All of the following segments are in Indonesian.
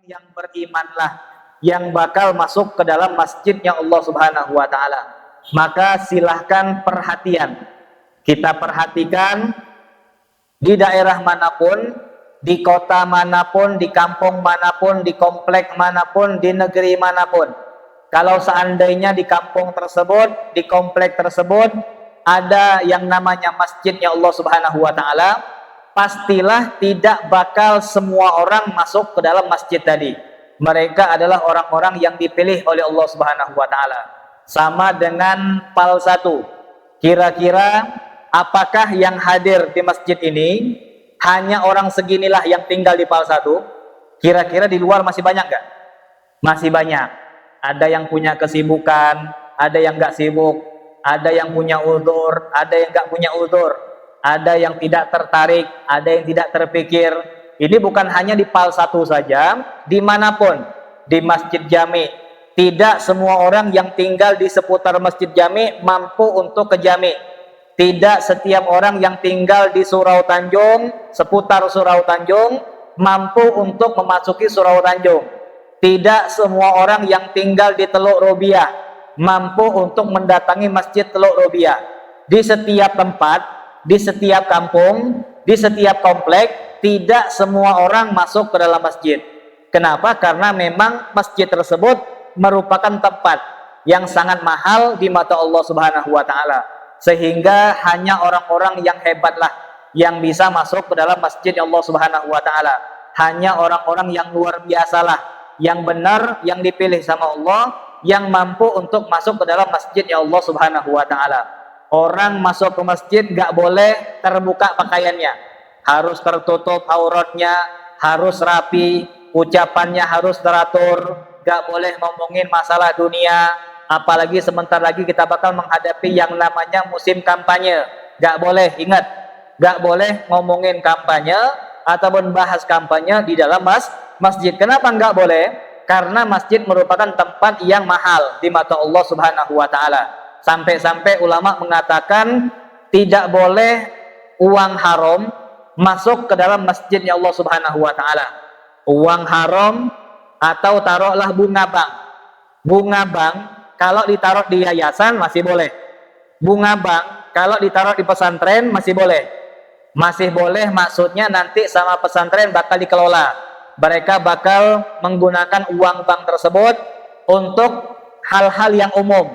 yang berimanlah yang bakal masuk ke dalam masjidnya Allah Subhanahu wa taala. Maka silahkan perhatian. Kita perhatikan di daerah manapun, di kota manapun, di kampung manapun, di komplek manapun, di negeri manapun. Kalau seandainya di kampung tersebut, di komplek tersebut ada yang namanya masjidnya Allah Subhanahu wa taala, pastilah tidak bakal semua orang masuk ke dalam masjid tadi. Mereka adalah orang-orang yang dipilih oleh Allah Subhanahu wa taala. Sama dengan PAL 1. Kira-kira apakah yang hadir di masjid ini hanya orang seginilah yang tinggal di PAL 1? Kira-kira di luar masih banyak nggak? Masih banyak. Ada yang punya kesibukan, ada yang nggak sibuk, ada yang punya uzur, ada yang nggak punya uzur, ada yang tidak tertarik, ada yang tidak terpikir. Ini bukan hanya di PAL 1 saja, dimanapun, di Masjid Jami. Tidak semua orang yang tinggal di seputar Masjid Jami mampu untuk ke Jami. Tidak setiap orang yang tinggal di Surau Tanjung, seputar Surau Tanjung, mampu untuk memasuki Surau Tanjung. Tidak semua orang yang tinggal di Teluk Robiah mampu untuk mendatangi Masjid Teluk Robiah. Di setiap tempat, di setiap kampung, di setiap komplek, tidak semua orang masuk ke dalam masjid. Kenapa? Karena memang masjid tersebut merupakan tempat yang sangat mahal di mata Allah Subhanahu wa taala. Sehingga hanya orang-orang yang hebatlah yang bisa masuk ke dalam masjid Allah Subhanahu wa taala. Hanya orang-orang yang luar biasalah, yang benar, yang dipilih sama Allah, yang mampu untuk masuk ke dalam masjid Allah Subhanahu wa taala. Orang masuk ke masjid gak boleh terbuka pakaiannya, harus tertutup auratnya, harus rapi, ucapannya harus teratur, gak boleh ngomongin masalah dunia, apalagi sebentar lagi kita bakal menghadapi yang namanya musim kampanye. Gak boleh, ingat, gak boleh ngomongin kampanye ataupun bahas kampanye di dalam masjid. Kenapa nggak boleh? Karena masjid merupakan tempat yang mahal di mata Allah Subhanahu wa taala. Sampai-sampai ulama mengatakan tidak boleh uang haram masuk ke dalam masjidnya Allah Subhanahu wa taala. Uang haram atau taruhlah bunga bank. Bunga bank kalau ditaruh di yayasan masih boleh. Bunga bank kalau ditaruh di pesantren masih boleh. Masih boleh, maksudnya nanti sama pesantren bakal dikelola. Mereka bakal menggunakan uang bank tersebut untuk hal-hal yang umum,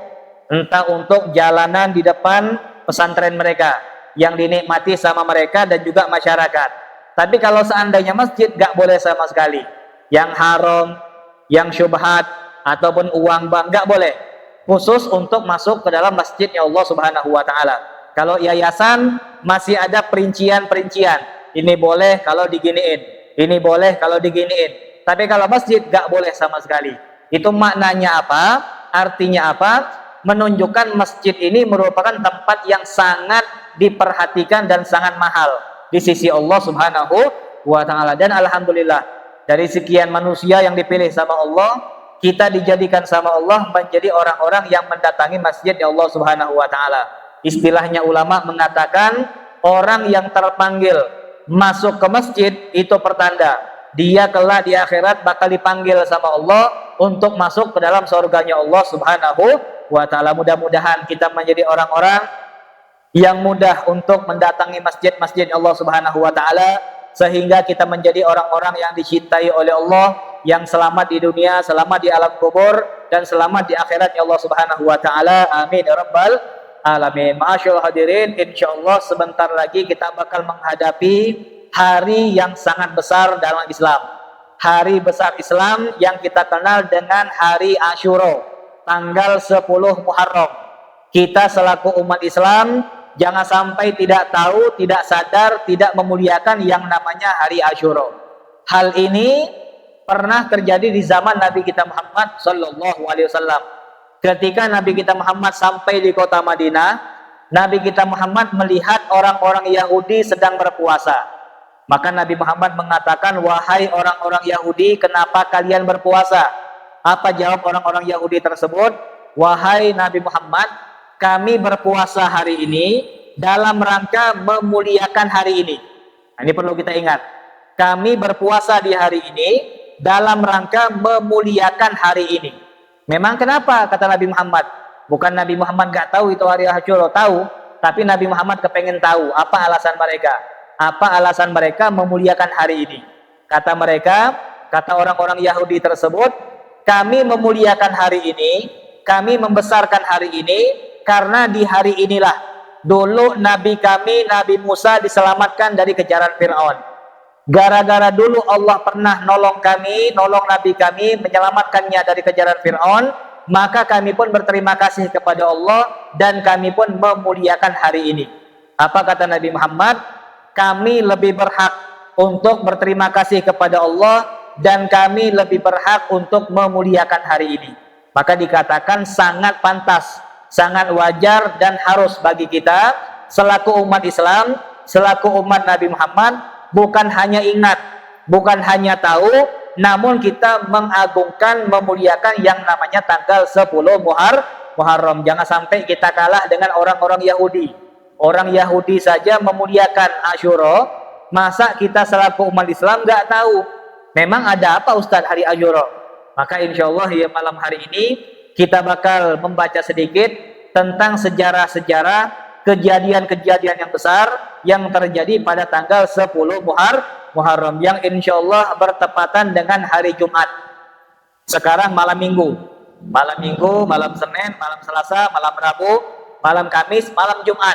entah untuk jalanan di depan pesantren mereka yang dinikmati sama mereka dan juga masyarakat. Tapi kalau seandainya masjid, gak boleh sama sekali. Yang haram, yang syubhat ataupun uang bank gak boleh. Khusus untuk masuk ke dalam masjidnya Allah Subhanahu wa taala. Kalau yayasan masih ada perincian-perincian. Ini boleh kalau diginiin, ini boleh kalau diginiin. Tapi kalau masjid gak boleh sama sekali. Itu maknanya apa? Artinya apa? Menunjukkan masjid ini merupakan tempat yang sangat diperhatikan dan sangat mahal di sisi Allah Subhanahu wa taala. Dan alhamdulillah, dari sekian manusia yang dipilih sama Allah, kita dijadikan sama Allah menjadi orang-orang yang mendatangi masjid Allah Subhanahu wa taala. Istilahnya ulama mengatakan orang yang terpanggil masuk ke masjid itu pertanda dia kelak di akhirat bakal dipanggil sama Allah untuk masuk ke dalam surganya Allah Subhanahu wa taala. Mudah-mudahan kita menjadi orang-orang yang mudah untuk mendatangi masjid-masjid Allah Subhanahu wa taala, sehingga kita menjadi orang-orang yang dicintai oleh Allah, yang selamat di dunia, selamat di alam kubur, dan selamat di akhirat Allah Subhanahu wa taala. Amin ya rabbal alamin. Ma'asyiral hadirin, insyaallah sebentar lagi kita bakal menghadapi hari yang sangat besar dalam Islam. Hari besar Islam yang kita kenal dengan hari Asyura, tanggal 10 Muharram. Kita selaku umat Islam jangan sampai tidak tahu, tidak sadar, tidak memuliakan yang namanya hari Asyura. Hal ini pernah terjadi di zaman Nabi kita Muhammad sallallahu alaihi wasallam. Ketika Nabi kita Muhammad sampai di kota Madinah, Nabi kita Muhammad melihat orang-orang Yahudi sedang berpuasa. Maka Nabi Muhammad mengatakan, wahai orang-orang Yahudi, kenapa kalian berpuasa? Apa jawab orang-orang Yahudi tersebut? Wahai Nabi Muhammad, kami berpuasa hari ini dalam rangka memuliakan hari ini. Ini perlu kita ingat. Kami berpuasa di hari ini dalam rangka memuliakan hari ini. Memang kenapa kata Nabi Muhammad? Bukan Nabi Muhammad gak tahu itu hari Asyura, tahu, tapi Nabi Muhammad kepengen tahu apa alasan mereka. Apa alasan mereka memuliakan hari ini? Kata mereka, kata orang-orang Yahudi tersebut, kami memuliakan hari ini, kami membesarkan hari ini karena di hari inilah dulu Nabi kami, Nabi Musa diselamatkan dari kejaran Fir'aun. Gara-gara dulu Allah pernah nolong kami, nolong Nabi kami, menyelamatkannya dari kejaran Fir'aun, maka kami pun berterima kasih kepada Allah dan kami pun memuliakan hari ini. Apa kata Nabi Muhammad? Kami lebih berhak untuk berterima kasih kepada Allah dan kami lebih berhak untuk memuliakan hari ini. Maka dikatakan sangat pantas, sangat wajar dan harus bagi kita selaku umat Islam, selaku umat Nabi Muhammad, bukan hanya ingat, bukan hanya tahu, namun kita mengagungkan, memuliakan yang namanya tanggal 10 Muharram. Jangan sampai kita kalah dengan orang-orang Yahudi. Orang Yahudi saja memuliakan Asyura, masa kita selaku umat Islam nggak tahu? Memang ada apa Ustadz hari Asyura? Maka insya Allah ya malam hari ini kita bakal membaca sedikit tentang sejarah-sejarah kejadian-kejadian yang besar yang terjadi pada tanggal 10 Muharram yang insya Allah bertepatan dengan hari Jumat. Sekarang malam Minggu, malam Senin, malam Selasa, malam Rabu, malam Kamis, malam Jumat.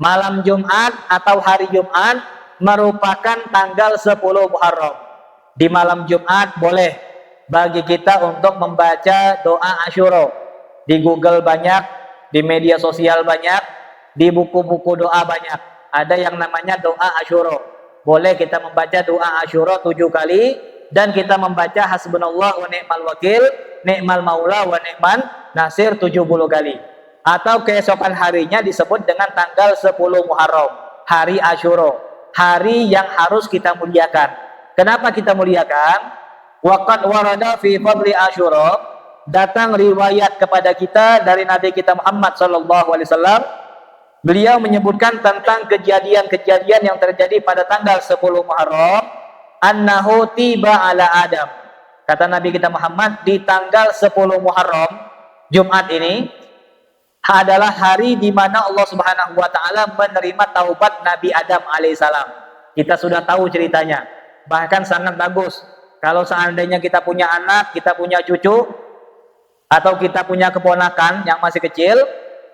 Malam Jumat atau hari Jumat merupakan tanggal 10 Muharram. Di malam Jumat boleh bagi kita untuk membaca doa Asyura. Di Google banyak, di media sosial banyak, di buku-buku doa banyak. Ada yang namanya doa Asyura. Boleh kita membaca doa Asyura 7 kali dan kita membaca hasbunallah wa ni'mal wakil, ni'mal maula wa ni'man nasir 70 kali. Atau keesokan harinya disebut dengan tanggal 10 Muharram, hari Asyura, hari yang harus kita muliakan. Kenapa kita muliakan? Waqad warada fi fadli Asyura, datang riwayat kepada kita dari Nabi kita Muhammad sallallahu alaihi wasallam. Beliau menyebutkan tentang kejadian-kejadian yang terjadi pada tanggal 10 Muharram, annahu tiba ala Adam. Kata Nabi kita Muhammad, di tanggal 10 Muharram, Jumat ini adalah hari di mana Allah Subhanahu wa taala menerima taubat Nabi Adam alaihissalam. Kita sudah tahu ceritanya. Bahkan sangat bagus kalau seandainya kita punya anak, kita punya cucu, atau kita punya keponakan yang masih kecil,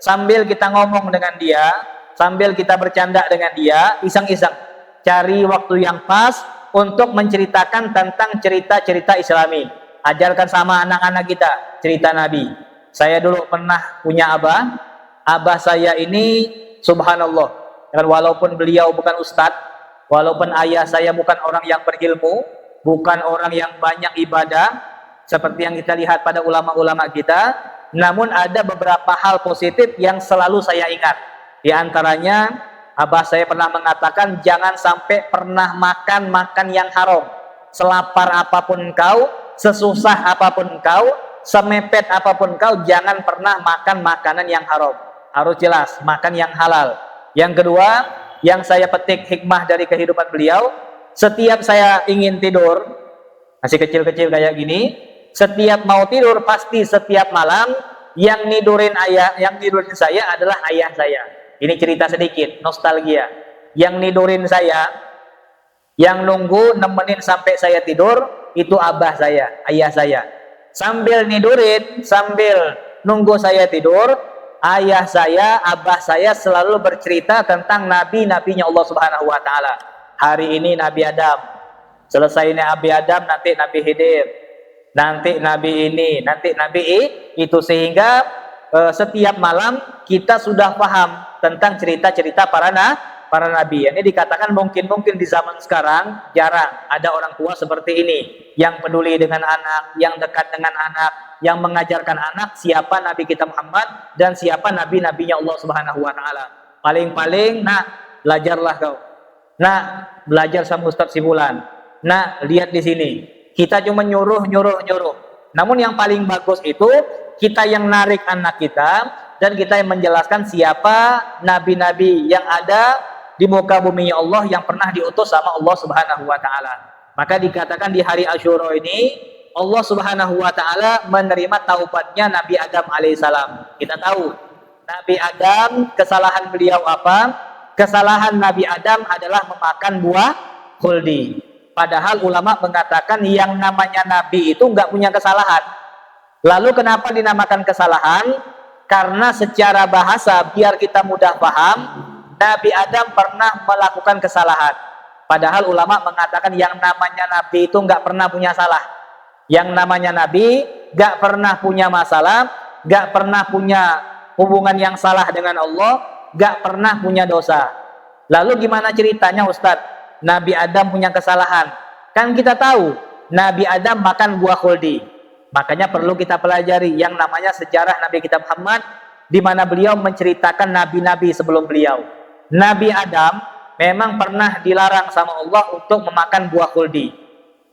sambil kita ngomong dengan dia, sambil kita bercanda dengan dia, iseng-iseng cari waktu yang pas untuk menceritakan tentang cerita-cerita Islami. Ajarkan sama anak-anak kita cerita Nabi. Saya dulu pernah punya abah saya ini subhanallah, dan walaupun beliau bukan ustadz, walaupun ayah saya bukan orang yang berilmu, bukan orang yang banyak ibadah seperti yang kita lihat pada ulama-ulama kita, namun ada beberapa hal positif yang selalu saya ingat. Di antaranya abah saya pernah mengatakan, jangan sampai pernah makan yang haram. Selapar apapun engkau, sesusah apapun engkau, semepet apapun kau, jangan pernah makan makanan yang haram. Harus jelas, makan yang halal. Yang kedua, yang saya petik hikmah dari kehidupan beliau, setiap saya ingin tidur, masih kecil-kecil kayak gini, setiap mau tidur, pasti setiap malam, yang nidurin saya adalah ayah saya. Ini cerita sedikit, nostalgia. Yang nidurin saya, yang nunggu, nemenin sampai saya tidur, itu abah saya, ayah saya. Sambil nidurin, sambil nunggu saya tidur, ayah saya, abah saya selalu bercerita tentang nabi-nabinya Allah Subhanahu wa taala. Hari ini Nabi Adam, selesai Nabi Adam nanti Nabi Khidir, nanti Nabi ini, nanti Nabi itu, sehingga setiap malam kita sudah paham tentang cerita-cerita para nabi. Ini dikatakan mungkin di zaman sekarang jarang ada orang tua seperti ini yang peduli dengan anak, yang dekat dengan anak, yang mengajarkan anak siapa Nabi kita Muhammad dan siapa nabi-nabinya Allah Subhanahu wa taala. Paling-paling, nak, belajarlah kau. Nak, belajar sama Ustaz Sibulan. Nak, lihat di sini. Kita cuma nyuruh. Namun yang paling bagus itu kita yang narik anak kita dan kita yang menjelaskan siapa nabi-nabi yang ada di muka bumi Allah yang pernah diutus sama Allah Subhanahu wa taala. Maka dikatakan di hari Asyura ini Allah Subhanahu wa taala menerima taubatnya Nabi Adam alaihissalam. Kita tahu Nabi Adam, kesalahan beliau apa? Kesalahan Nabi Adam adalah memakan buah khuldi. Padahal ulama mengatakan yang namanya Nabi itu nggak punya kesalahan. Lalu kenapa dinamakan kesalahan? Karena secara bahasa, biar kita mudah paham, Nabi Adam pernah melakukan kesalahan. Padahal ulama mengatakan yang namanya Nabi itu nggak pernah punya salah. Yang namanya Nabi nggak pernah punya masalah, nggak pernah punya hubungan yang salah dengan Allah, nggak pernah punya dosa. Lalu gimana ceritanya Ustadz? Nabi Adam punya kesalahan. Kan kita tahu Nabi Adam makan buah khuldi. Makanya perlu kita pelajari yang namanya sejarah Nabi kita Muhammad, di mana beliau menceritakan nabi-nabi sebelum beliau. Nabi Adam memang pernah dilarang sama Allah untuk memakan buah khuldi.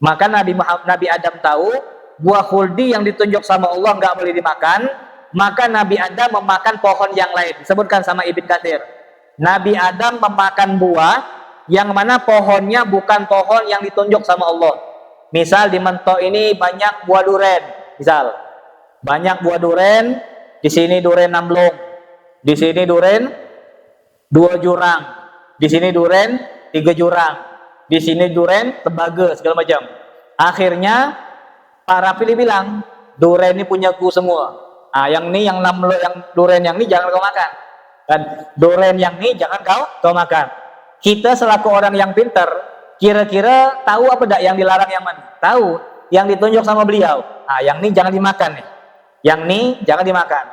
Maka Nabi Adam tahu buah khuldi yang ditunjuk sama Allah nggak boleh dimakan. Maka Nabi Adam memakan pohon yang lain. Disebutkan sama Ibn Katsir. Nabi Adam memakan buah yang mana pohonnya bukan pohon yang ditunjuk sama Allah. Misal di Mentok ini banyak buah duren, misal banyak buah duren, di sini duren 6 long, di sini duren 2 jurang, di sini duren 3 jurang, di sini duren tembaga segala macam. Akhirnya para pilih bilang duren ini punyaku semua. Yang ini yang 6 long, yang duren yang ini jangan kau makan. Dan duren yang ini jangan kau makan. Kita selaku orang yang pintar, kira-kira tahu apa enggak yang dilarang yang mana? Tahu, yang ditunjuk sama beliau. Yang ini jangan dimakan nih. Yang ini jangan dimakan.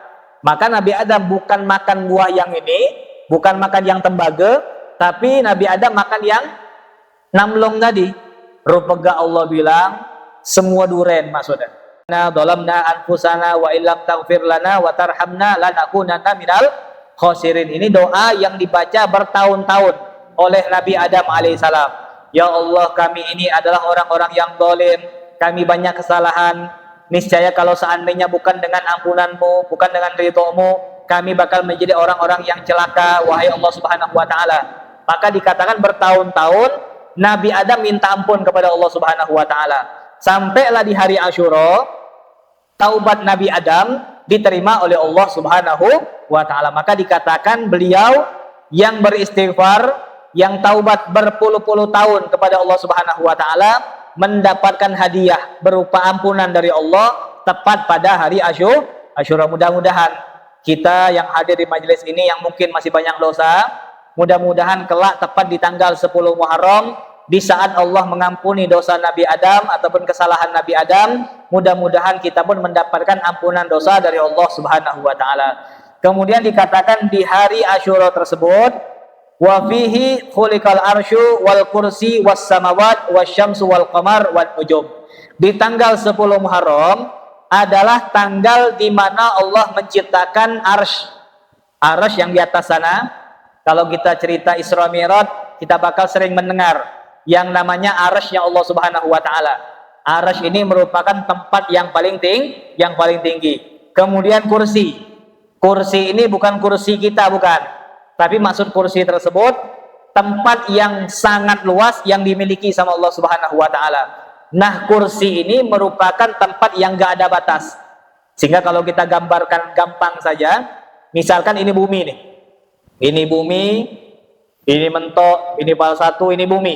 Maka Nabi Adam bukan makan buah yang ini, bukan makan yang tembaga, tapi Nabi Adam makan yang 6 long tadi. Rupega Allah bilang, semua duren maksudnya. Na dhalamna anfusana wa illam taghfir lana wa tarhamna lanakunanna minal khosirin. Ini doa yang dibaca bertahun-tahun oleh Nabi Adam alaihissalam. Ya Allah, kami ini adalah orang-orang yang zalim, kami banyak kesalahan. Niscaya kalau seandainya bukan dengan ampunanmu, bukan dengan ridhomu, kami bakal menjadi orang-orang yang celaka, wahai Allah Subhanahu wa taala. Maka dikatakan bertahun-tahun Nabi Adam minta ampun kepada Allah Subhanahu wa taala. Sampailah di hari Asyura, taubat Nabi Adam diterima oleh Allah Subhanahu wa taala. Maka dikatakan beliau yang beristighfar, yang taubat berpuluh-puluh tahun kepada Allah Subhanahu wa taala mendapatkan hadiah berupa ampunan dari Allah tepat pada hari Asyura. Mudah-mudahan kita yang hadir di majelis ini yang mungkin masih banyak dosa, mudah-mudahan kelak tepat di tanggal 10 Muharram, di saat Allah mengampuni dosa Nabi Adam ataupun kesalahan Nabi Adam, mudah-mudahan kita pun mendapatkan ampunan dosa dari Allah Subhanahu wa taala. Kemudian dikatakan di hari Asyura tersebut, wa fihi khuliqal arsyu wal kursi was samawat wasyamsu wal qamar wan nujum. Di tanggal 10 Muharram adalah tanggal di mana Allah menciptakan arsy. Arsy yang di atas sana. Kalau kita cerita Isra Mi'raj, kita bakal sering mendengar yang namanya arsy-nya Allah Subhanahu wa taala. Arsy ini merupakan tempat yang paling tinggi. Kemudian kursi. Kursi ini bukan kursi kita, bukan. Tapi maksud kursi tersebut tempat yang sangat luas yang dimiliki sama Allah Subhanahu wa taala. Nah, kursi ini merupakan tempat yang gak ada batas. Sehingga kalau kita gambarkan gampang saja, misalkan ini bumi nih. Ini bumi, ini Mentok, ini Pal 1, ini bumi.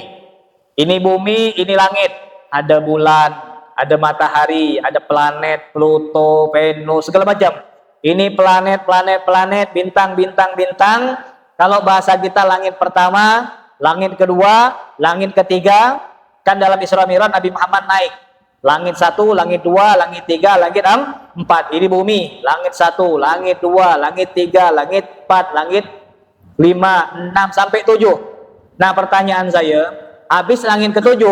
Ini bumi, ini langit. Ada bulan, ada matahari, ada planet, Pluto, Venus, segala macam. Ini planet, bintang. Kalau bahasa kita langit pertama, langit kedua, langit ketiga, kan dalam Isra Mi'raj Nabi Muhammad naik. Langit 1, langit 2, langit 3, langit 4. Ini bumi, langit 1, langit 2, langit 3, langit 4, langit 5, 6 sampai 7. Nah, pertanyaan saya, habis langit ke-7,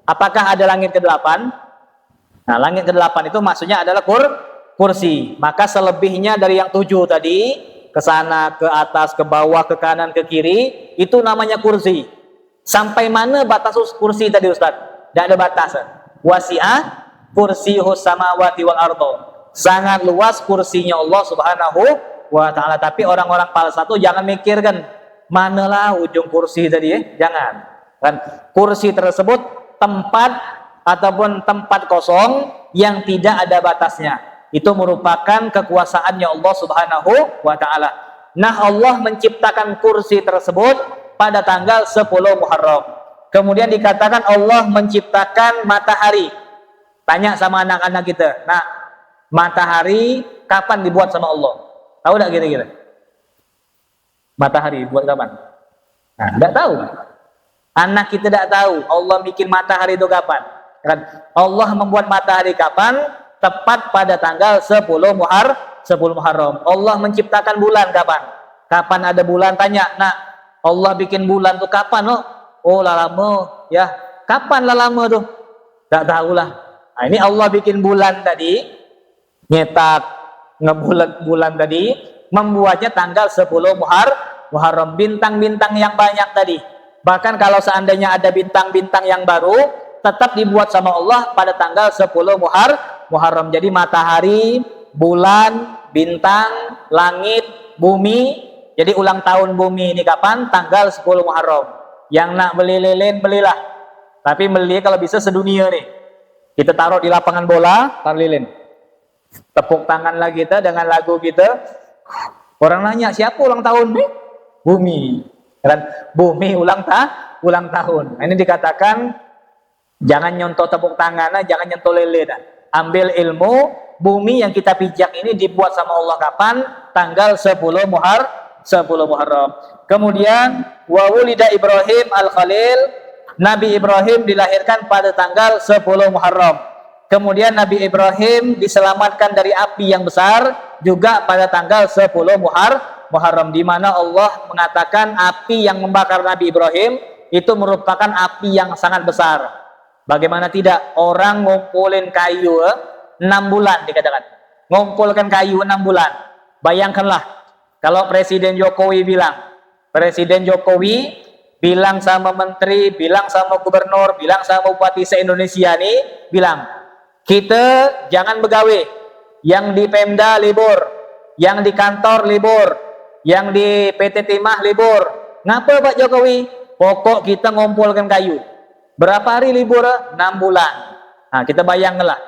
apakah ada langit ke-8? Nah, langit ke-8 itu maksudnya adalah kursi. Maka selebihnya dari yang 7 tadi, ke sana, ke atas, ke bawah, ke kanan, ke kiri, itu namanya kursi. Sampai mana batas kursi tadi Ustaz? Tidak ada batasan. Wasi'ah kursiyuhus samawati wal ardo. Sangat luas kursinya Allah Subhanahu wa taala. Tapi orang-orang Pal 1 jangan mikirkan manalah ujung kursi tadi ya. Jangan. Kan kursi tersebut tempat ataupun tempat kosong yang tidak ada batasnya. Itu merupakan kekuasaannya Allah Subhanahu wa taala. Nah, Allah menciptakan kursi tersebut pada tanggal 10 Muharram. Kemudian dikatakan Allah menciptakan matahari. Tanya sama anak-anak kita. Nah, matahari kapan dibuat sama Allah? Tahu enggak kira-kira? Matahari buat kapan? Nah, enggak tahu. Anak kita tidak tahu Allah bikin matahari itu kapan. Kan? Allah membuat matahari kapan? Tepat pada tanggal 10 Muharram. Allah menciptakan bulan kapan? Kapan ada bulan? Tanya. Nah, Allah bikin bulan tuh kapan? Oh, lama ya. Kapan lama tuh? Enggak tahulah. Nah, ini Allah bikin bulan tadi, nyetak bulan tadi, membuatnya tanggal 10 Muharram. Bintang-bintang yang banyak tadi. Bahkan kalau seandainya ada bintang-bintang yang baru, tetap dibuat sama Allah pada tanggal 10 Muharram. Jadi matahari, bulan, bintang, langit, bumi. Jadi ulang tahun bumi ini kapan? Tanggal 10 Muharram. Yang nak beli lilin, belilah. Tapi beli kalau bisa sedunia nih. Kita taruh di lapangan bola, taruh lilin. Tepuk tangan lagi kita dengan lagu kita. Orang nanya, siapa ulang tahun nih? Bumi. Dan bumi ulang tahun. Ini dikatakan jangan nyontoh tepuk tangan, jangan nyentuh lilin. Ambil ilmu, bumi yang kita pijak ini dibuat sama Allah kapan? Tanggal 10 Muharram. Kemudian wa wulida Ibrahim al-Khalil, Nabi Ibrahim dilahirkan pada tanggal 10 Muharram. Kemudian Nabi Ibrahim diselamatkan dari api yang besar juga pada tanggal 10 Muharram, di mana Allah mengatakan api yang membakar Nabi Ibrahim itu merupakan api yang sangat besar. Bagaimana tidak, orang ngumpulin kayu 6 bulan dikatakan. Ngumpulkan kayu 6 bulan. Bayangkanlah kalau Presiden Jokowi bilang sama menteri, bilang sama gubernur, bilang sama bupati se-Indonesia nih, bilang, kita jangan begawe, yang di Pemda libur, yang di kantor libur, yang di PT Timah libur. Ngapa Pak Jokowi? Pokok kita ngumpulkan kayu. Berapa hari libur? 6 bulan. Nah, kita bayangkanlah,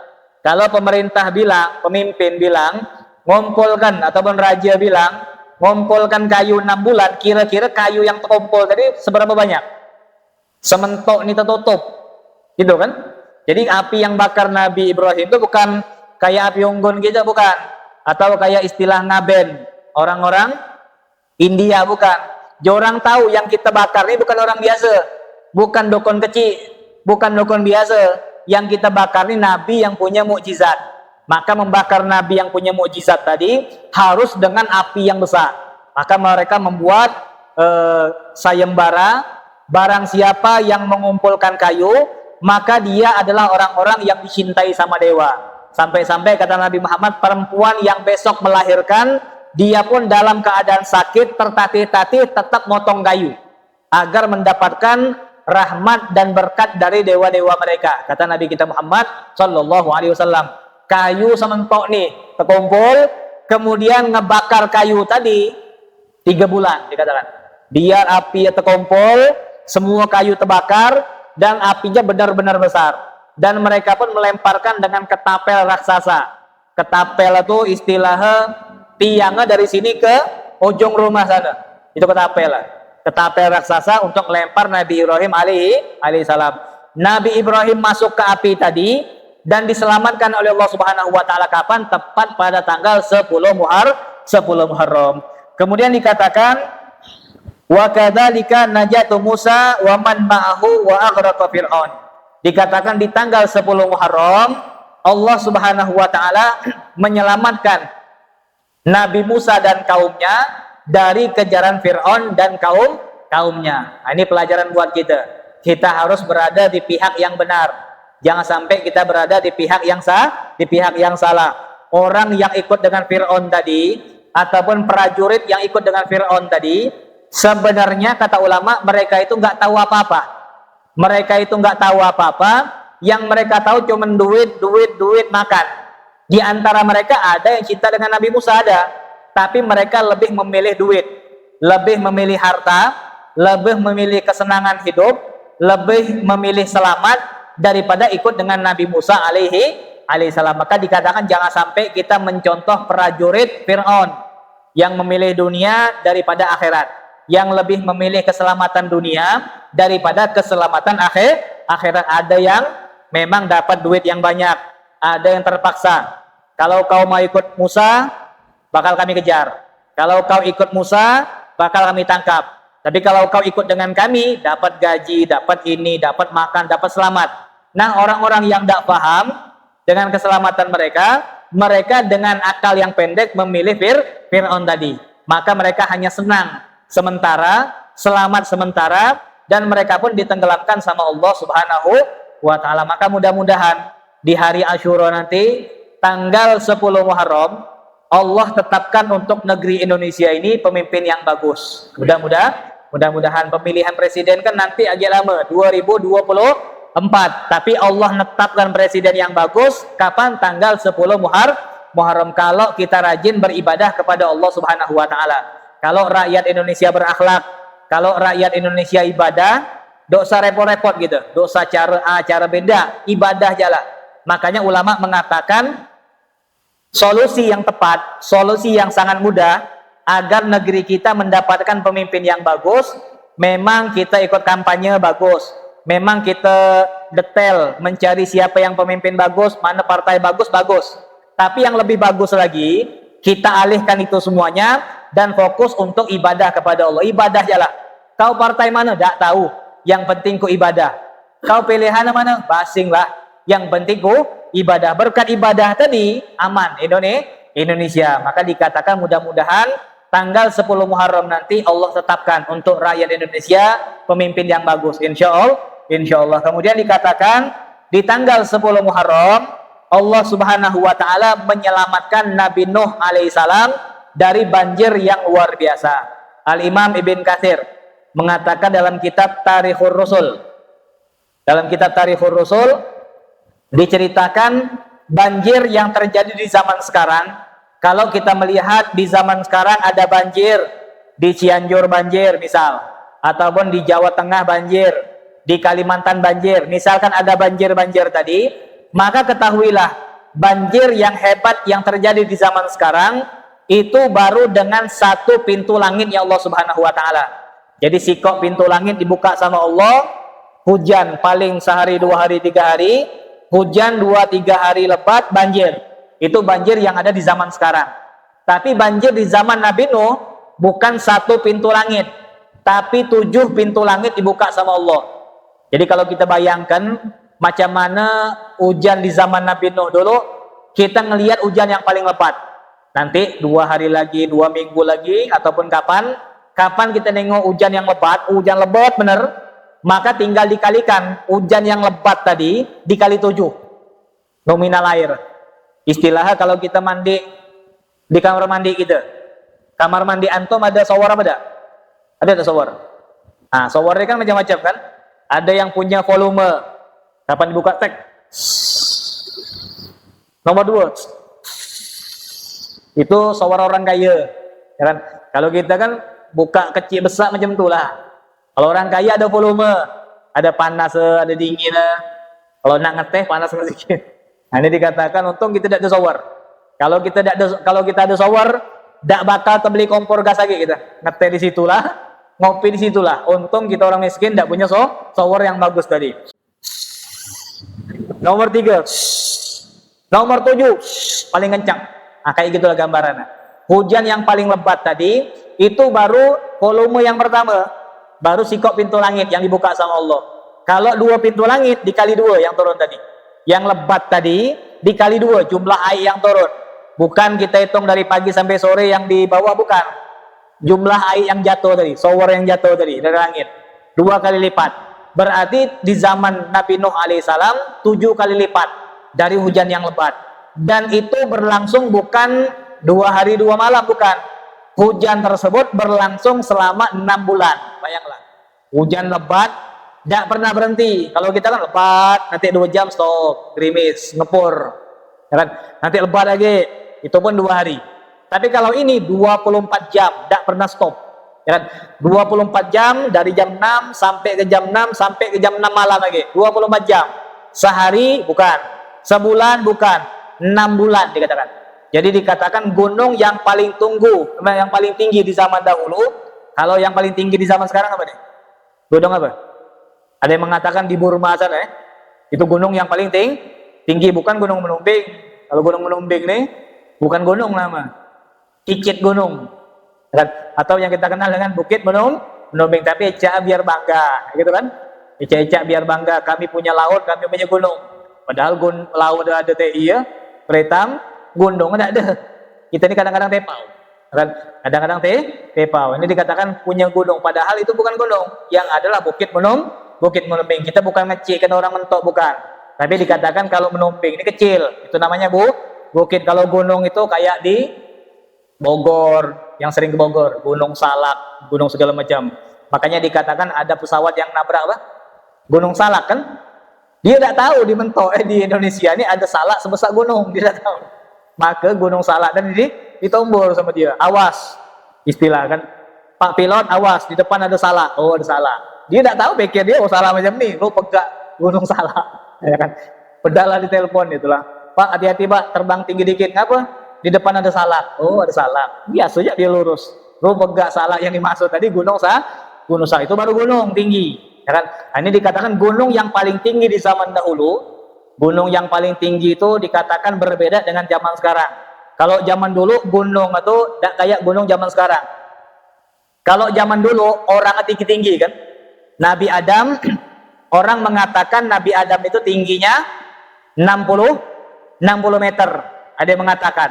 kalau pemerintah bilang, pemimpin bilang, ngumpulkan, ataupun raja bilang, ngumpulkan kayu 6 bulan, kira-kira kayu yang terkumpul tadi seberapa banyak? Sementok ini tertutup. Gitu kan? Jadi api yang bakar Nabi Ibrahim itu bukan kayak api unggun gitu, bukan. Atau kayak istilah ngaben, orang-orang India, bukan. Jorang tahu yang kita bakar ini bukan orang biasa, bukan dukun kecil, bukan dukun biasa. Yang kita bakar ini Nabi yang punya mukjizat. Maka membakar Nabi yang punya mukjizat tadi harus dengan api yang besar. Maka mereka membuat sayembara, barang siapa yang mengumpulkan kayu, maka dia adalah orang-orang yang dicintai sama dewa. Sampai-sampai kata Nabi Muhammad, perempuan yang besok melahirkan, dia pun dalam keadaan sakit, tertatih-tatih, tetap motong kayu agar mendapatkan rahmat dan berkat dari dewa-dewa mereka. Kata Nabi kita Muhammad sallallahu alaihi wasallam, kayu sementok nih terkumpul, kemudian ngebakar kayu tadi 3 bulan dikatakan. Biar api terkumpul, semua kayu terbakar dan apinya benar-benar besar. Dan mereka pun melemparkan dengan ketapel raksasa. Ketapel itu istilahnya tiangnya dari sini ke ujung rumah sana. Itu ketapel. Ketapel raksasa untuk melempar Nabi Ibrahim alaihi salam. Nabi Ibrahim masuk ke api tadi dan diselamatkan oleh Allah Subhanahu wa taala kapan? Tepat pada tanggal 10 Muharram. Kemudian dikatakan wa kadzalika najatu Musa wa man ma'ahu wa aghraqa Fir'aun. Dikatakan di tanggal 10 Muharram Allah Subhanahu wa taala menyelamatkan Nabi Musa dan kaumnya dari kejaran Fir'aun dan kaumnya. Nah, ini pelajaran buat kita. Kita harus berada di pihak yang benar. Jangan sampai kita berada di pihak yang salah. Orang yang ikut dengan Fir'aun tadi ataupun prajurit yang ikut dengan Fir'aun tadi, sebenarnya kata ulama mereka itu nggak tahu apa-apa. Mereka itu nggak tahu apa-apa. Yang mereka tahu cuma duit makan. Di antara mereka ada yang cinta dengan Nabi Musa, ada. Tapi mereka lebih memilih duit, lebih memilih harta, lebih memilih kesenangan hidup, lebih memilih selamat daripada ikut dengan Nabi Musa alaihissalam. Maka dikatakan jangan sampai kita mencontoh prajurit Fir'aun yang memilih dunia daripada akhirat, yang lebih memilih keselamatan dunia daripada keselamatan akhirat. Ada yang memang dapat duit yang banyak, ada yang terpaksa. Kalau kau mau ikut Musa, bakal kami kejar. Kalau kau ikut Musa, bakal kami tangkap. Tapi kalau kau ikut dengan kami, dapat gaji, dapat ini, dapat makan, dapat selamat. Nah, orang-orang yang tidak paham dengan keselamatan mereka dengan akal yang pendek memilih Fir'aun tadi. Maka mereka hanya senang sementara, selamat sementara, dan mereka pun ditenggelamkan sama Allah Subhanahu wa Ta'ala. Maka mudah-mudahan di hari Asyura nanti, tanggal 10 Muharram, Allah tetapkan untuk negeri Indonesia ini pemimpin yang bagus. Mudah-mudahan pemilihan presiden kan nanti agak lama, 2024. Tapi Allah menetapkan presiden yang bagus kapan? Tanggal 10 Muharram. Kalau kita rajin beribadah kepada Allah Subhanahu wa Ta'ala. Kalau rakyat Indonesia berakhlak, kalau rakyat Indonesia ibadah, dosa repot-repot gitu, dosa cara A, cara beda, ibadah jalan. Makanya ulama mengatakan solusi yang tepat, solusi yang sangat mudah agar negeri kita mendapatkan pemimpin yang bagus, memang kita ikut kampanye bagus, memang kita detail mencari siapa yang pemimpin bagus, mana partai bagus. Tapi yang lebih bagus lagi, kita alihkan itu semuanya dan fokus untuk ibadah kepada Allah. Ibadah jalan. Kau partai mana? Tak tahu. Yang penting ku ibadah. Kau pilihan mana? Basing lah. Yang penting ku ibadah. Berkat ibadah tadi aman Indonesia. Maka dikatakan mudah-mudahan tanggal 10 Muharram nanti Allah tetapkan untuk rakyat Indonesia pemimpin yang bagus. Insya Allah. Kemudian dikatakan di tanggal 10 Muharram Allah Subhanahu wa Ta'ala menyelamatkan Nabi Nuh alaihissalam dari banjir yang luar biasa. Al-Imam Ibn Katsir mengatakan dalam kitab Tarikhur Rusul. Dalam kitab Tarikhur Rusul diceritakan banjir yang terjadi di zaman sekarang. Kalau kita melihat di zaman sekarang ada banjir di Cianjur banjir misal, ataupun di Jawa Tengah banjir, di Kalimantan banjir, misalkan ada banjir-banjir tadi, maka ketahuilah banjir yang hebat yang terjadi di zaman sekarang itu baru dengan satu pintu langit ya Allah Subhanahu wa Ta'ala. Jadi sikok pintu langit dibuka sama Allah, hujan paling sehari, 2 hari, 3 hari, hujan 2-3 hari lebat, banjir. Itu banjir yang ada di zaman sekarang. Tapi banjir di zaman Nabi Nuh bukan satu pintu langit, tapi 7 pintu langit dibuka sama Allah. Jadi kalau kita bayangkan macam mana hujan di zaman Nabi Nuh dulu, kita ngelihat hujan yang paling lebat. Nanti 2 hari lagi, 2 minggu lagi, ataupun kapan kita nengok hujan yang lebat, hujan lebat bener, maka tinggal dikalikan hujan yang lebat tadi dikali 7 nominal air. Istilahnya kalau kita mandi di kamar mandi kita, kamar mandi antum ada shower apa ada? Ada shower. Nah, showernya kan macam-macam kan? Ada yang punya volume, kapan dibuka tek. Nomor 2, itu shower orang kaya, ya kan? Kalau kita kan buka kecil besar macam itulah. Kalau orang kaya ada volume, ada panas, ada dingin. Kalau nak ngeteh panas sedikit. Nah, ini dikatakan untung kita tidak ada shower. Kalau kita ada shower, tidak bakal beli kompor gas lagi kita. Ngeteh di situlah, ngopi di situlah. Untung kita orang miskin tidak punya shower yang bagus tadi. Nomor 3, nomor 7 paling kencang. Nah, kayak gitulah gambarannya. Hujan yang paling lebat tadi itu baru volume yang pertama, baru sikok pintu langit yang dibuka sama Allah. Kalau 2 pintu langit dikali 2 yang turun tadi, yang lebat tadi dikali 2 jumlah air yang turun. Bukan kita hitung dari pagi sampai sore yang di bawah, bukan. Jumlah air yang jatuh tadi, shower yang jatuh tadi dari langit 2 kali lipat. Berarti di zaman Nabi Nuh alaihissalam 7 kali lipat dari hujan yang lebat. Dan itu berlangsung bukan 2 hari 2 malam, bukan. Hujan tersebut berlangsung selama 6 bulan. Bayanglah, hujan lebat tidak pernah berhenti. Kalau kita kan lebat, nanti 2 jam stop, gerimis, ngepur, ya kan? Nanti lebat lagi, itu pun 2 hari. Tapi kalau ini 24 jam tidak pernah stop, ya kan? 24 jam dari jam 6 sampai ke jam 6 sampai ke jam 6 malam lagi, 24 jam sehari bukan, sebulan bukan, 6 bulan dikatakan. Jadi dikatakan gunung yang paling tinggi di zaman dahulu. Kalau yang paling tinggi di zaman sekarang apa nih? Gunung apa? Ada yang mengatakan di Burma sana ya. Itu gunung yang paling tinggi, bukan gunung Menumbing. Kalau gunung Menumbing nih bukan gunung nama, Cicit Gunung. Atau yang kita kenal dengan Bukit Menumbing, tapi eca biar bangga, gitu kan? Eca biar bangga, kami punya laut, kami punya gunung. Padahal laut ada TI ya, Pretam, gunung ada. Kita ini kadang-kadang tepau. Kan? Kadang-kadang tepau. Ini dikatakan punya gunung, padahal itu bukan gunung. Yang adalah Bukit Menumbing. Kita bukan ngecilkan orang mentok, bukan. Tapi dikatakan kalau Menumbing ini kecil, itu namanya bukit. Kalau gunung itu kayak di Bogor, yang sering ke Bogor, Gunung Salak, gunung segala macam. Makanya dikatakan ada pesawat yang nabrak apa? Gunung Salak kan? Dia tidak tahu di Mentok di Indonesia ini ada salak sebesar gunung, dia tidak tahu. Maka Gunung Salak dan ini ditombol sama dia. Awas, istilah kan. Pak pilot awas, di depan ada salak. Oh, ada salak. Dia tidak tahu, pikir dia oh salak macam ni, lo pegak Gunung Salak. Ya kan? Pedala di telepon itulah. Pak hati-hati Pak, terbang tinggi dikit. Ngapa? Di depan ada salak. Oh, ada salak. Biasanya dia lurus. Lo pegak salak yang dimaksud tadi Gunung Salak itu baru gunung tinggi. Ya kan? Nah, ini dikatakan gunung yang paling tinggi di zaman dahulu. Gunung yang paling tinggi itu dikatakan berbeda dengan zaman sekarang. Kalau zaman dulu gunung itu tidak kayak gunung zaman sekarang. Kalau zaman dulu orang tinggi-tinggi kan. Nabi Adam, orang mengatakan Nabi Adam itu tingginya 60 meter. Ada yang mengatakan.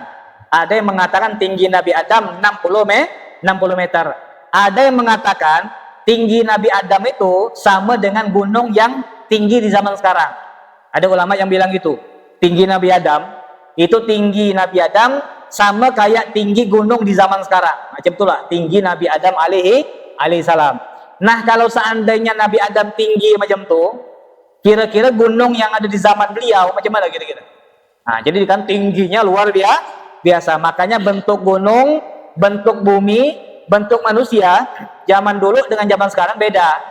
Ada yang mengatakan tinggi Nabi Adam 60 meter. Ada yang mengatakan tinggi Nabi Adam itu sama dengan gunung yang tinggi di zaman sekarang. Ada ulama yang bilang gitu. Tinggi Nabi Adam sama kayak tinggi gunung di zaman sekarang. Macam itulah tinggi Nabi Adam alaihi salam. Nah, kalau seandainya Nabi Adam tinggi macam itu, kira-kira gunung yang ada di zaman beliau macam mana kira-kira? Nah, jadi kan tingginya luar biasa. Makanya bentuk gunung, bentuk bumi, bentuk manusia zaman dulu dengan zaman sekarang beda.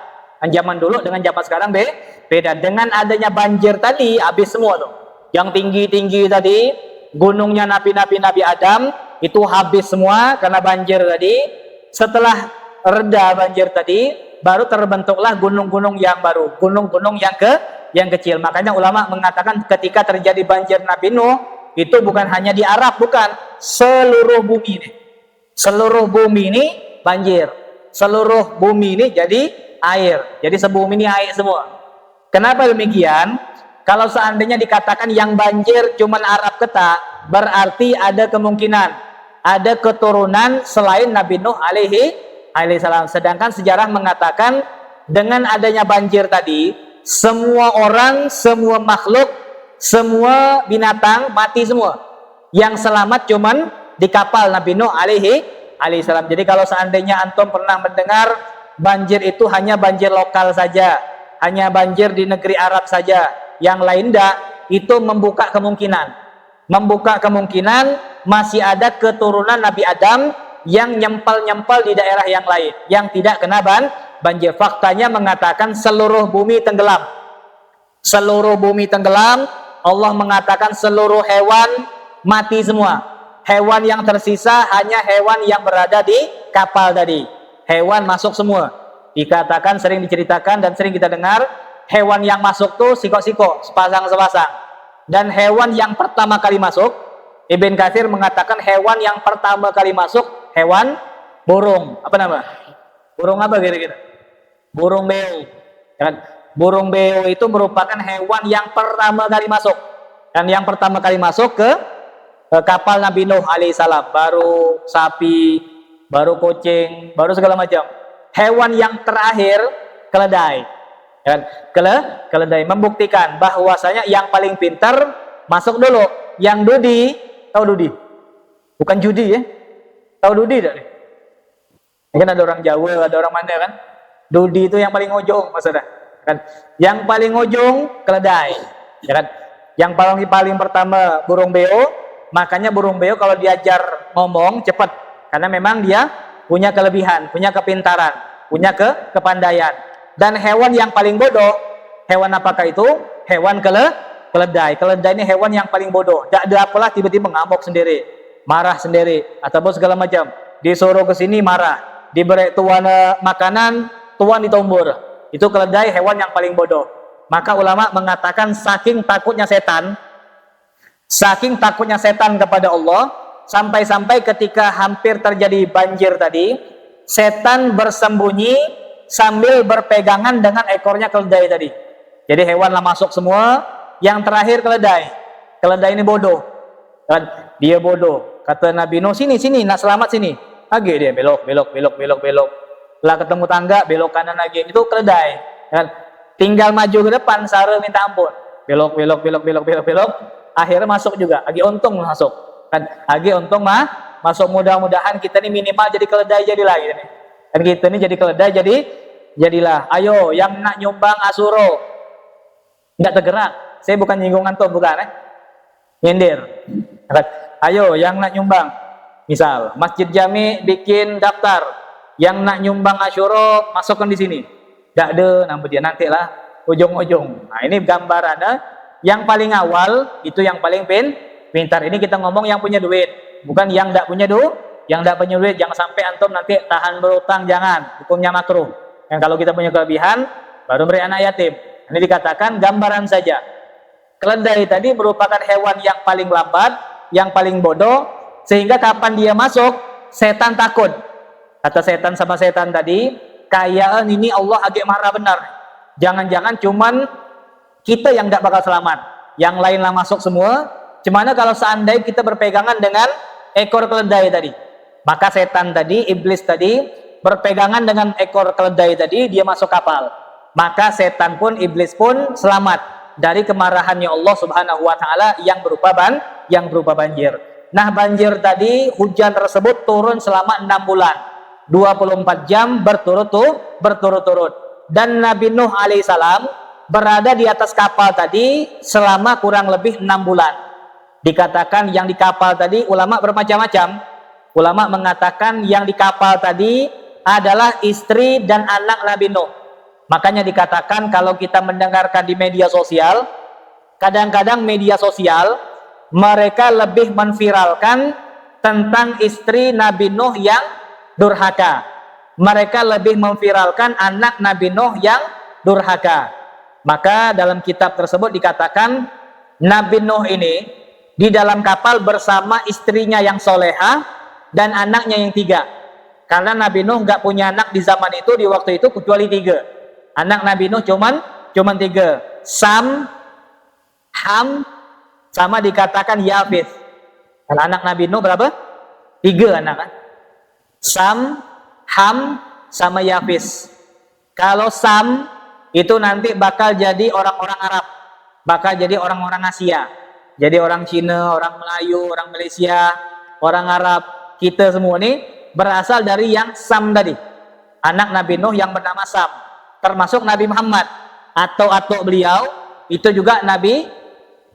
Zaman dulu dengan zaman sekarang beda. Dengan adanya banjir tadi habis semua tuh. Yang tinggi-tinggi tadi, gunungnya Nabi Adam itu habis semua karena banjir tadi. Setelah reda banjir tadi, baru terbentuklah gunung-gunung yang baru, gunung-gunung yang kecil. Makanya ulama mengatakan ketika terjadi banjir Nabi Nuh itu bukan hanya di Arab, bukan, seluruh bumi ini. Seluruh bumi ini banjir. Seluruh bumi ini jadi air. Jadi sebumi ini air semua. Kenapa demikian? Kalau seandainya dikatakan yang banjir cuma Arab ketak, berarti ada kemungkinan ada keturunan selain Nabi Nuh alaihi salam. Sedangkan sejarah mengatakan dengan adanya banjir tadi, semua orang, semua makhluk, semua binatang mati semua. Yang selamat cuman di kapal Nabi Nuh alaihi salam. Jadi kalau seandainya antum pernah mendengar banjir itu hanya banjir lokal saja, hanya banjir di negeri Arab saja, yang lain tidak, itu membuka kemungkinan masih ada keturunan Nabi Adam yang nyempal-nyempal di daerah yang lain yang tidak kena banjir. Faktanya mengatakan seluruh bumi tenggelam. Seluruh bumi tenggelam. Allah mengatakan seluruh hewan mati semua. Hewan yang tersisa hanya hewan yang berada di kapal tadi. Hewan masuk semua. Dikatakan, sering diceritakan dan sering kita dengar, hewan yang masuk tuh siko-siko, sepasang-sepasang. Dan hewan yang pertama kali masuk, Ibn Katsir mengatakan hewan yang pertama kali masuk hewan burung. Apa nama? Burung apa kira-kira? Burung beo. Burung beo itu merupakan hewan yang pertama kali masuk. Dan yang pertama kali masuk ke kapal Nabi Nuh alaihissalam. Baru sapi, baru kucing, baru segala macam. Hewan yang terakhir keledai. Keledai membuktikan bahwasanya yang paling pintar masuk dulu. Yang Dudi, tahu Dudi? Bukan judi ya. Tahu Dudi tak? Kan ada orang Jawa, ada orang mana kan? Dudi itu yang paling ujung maksudnya. Kan? Yang paling ujung keledai. Ya kan? Yang paling pertama burung beo. Makanya burung beo kalau diajar ngomong cepat, karena memang dia punya kelebihan, punya kepintaran, punya kepandaian. Dan hewan yang paling bodoh, hewan apakah itu? Hewan keledai. Keledai ini hewan yang paling bodoh. Tak ada apalah tiba-tiba ngamuk sendiri, marah sendiri, ataupun segala macam. Disuruh ke sini marah, diberi tuan makanan, tuan ditombor. Itu keledai, hewan yang paling bodoh. Maka ulama mengatakan saking takutnya setan kepada Allah, sampai-sampai ketika hampir terjadi banjir tadi, setan bersembunyi sambil berpegangan dengan ekornya keledai tadi. Jadi hewanlah masuk semua, yang terakhir keledai. Keledai ini bodoh. Dia bodoh. Kata Nabi Nuh, sini, nak selamat sini. Lagi dia belok. Lah ketemu tangga, belok kanan lagi. Itu keledai. Tinggal maju ke depan, sara minta ampun. Belok. Akhirnya masuk juga. Lagi untung masuk. Lagi untung masuk, mudah-mudahan kita ini minimal jadi keledai jadilah gitu nih. Dan kita ini jadi keledai jadilah. Ayo yang nak nyumbang asuro. Enggak tergerak. Saya bukan nyinggung antum, bukan nyindir. Ayo yang nak nyumbang. Misal Masjid Jami bikin daftar. Yang nak nyumbang asyuro masukkan di sini. Enggak ada nama dia, nantilah ujung-ujung. Nah, ini gambarannya. Yang paling awal itu yang paling pintar. Ini kita ngomong yang punya duit, bukan yang enggak punya duit. Yang enggak punya duit jangan sampai antum nanti tahan berutang, jangan. Hukumnya makruh. Yang kalau kita punya kelebihan baru beri anak yatim. Ini dikatakan gambaran saja. Keledai tadi merupakan hewan yang paling lambat, yang paling bodoh, sehingga kapan dia masuk, setan takut. Kata setan sama setan tadi, kayaan ini Allah agak marah benar. Jangan-jangan cuman kita yang tidak bakal selamat, yang lainlah masuk semua. Gimana kalau seandainya kita berpegangan dengan ekor keledai tadi? Maka setan tadi, iblis tadi, berpegangan dengan ekor keledai tadi, dia masuk kapal. Maka setan pun, iblis pun selamat dari kemarahannya Allah Subhanahu wa taala yang berupa banjir. Nah, banjir tadi, hujan tersebut turun selama 6 bulan. 24 jam berturut-turut. Dan Nabi Nuh alaihissalam berada di atas kapal tadi selama kurang lebih 6 bulan. Dikatakan yang di kapal tadi, ulama bermacam-macam. Ulama mengatakan yang di kapal tadi adalah istri dan anak Nabi Nuh. Makanya dikatakan kalau kita mendengarkan di media sosial, kadang-kadang media sosial mereka lebih menviralkan tentang istri Nabi Nuh yang durhaka. Mereka lebih memviralkan anak Nabi Nuh yang durhaka. Maka dalam kitab tersebut dikatakan Nabi Nuh ini di dalam kapal bersama istrinya yang solehah dan anaknya yang 3. Karena Nabi Nuh nggak punya anak di zaman itu, di waktu itu, kecuali 3. Anak Nabi Nuh cuman 3. Sam, Ham, sama dikatakan Yafith. Kalau anak Nabi Nuh berapa? 3 anak kan? Sam, Ham, sama Yafith. Kalau Sam itu nanti bakal jadi orang-orang Arab, bakal jadi orang-orang Asia. Jadi orang Cina, orang Melayu, orang Malaysia, orang Arab, kita semua ini berasal dari yang Sam tadi. Anak Nabi Nuh yang bernama Sam. Termasuk Nabi Muhammad atau atuk beliau itu juga Nabi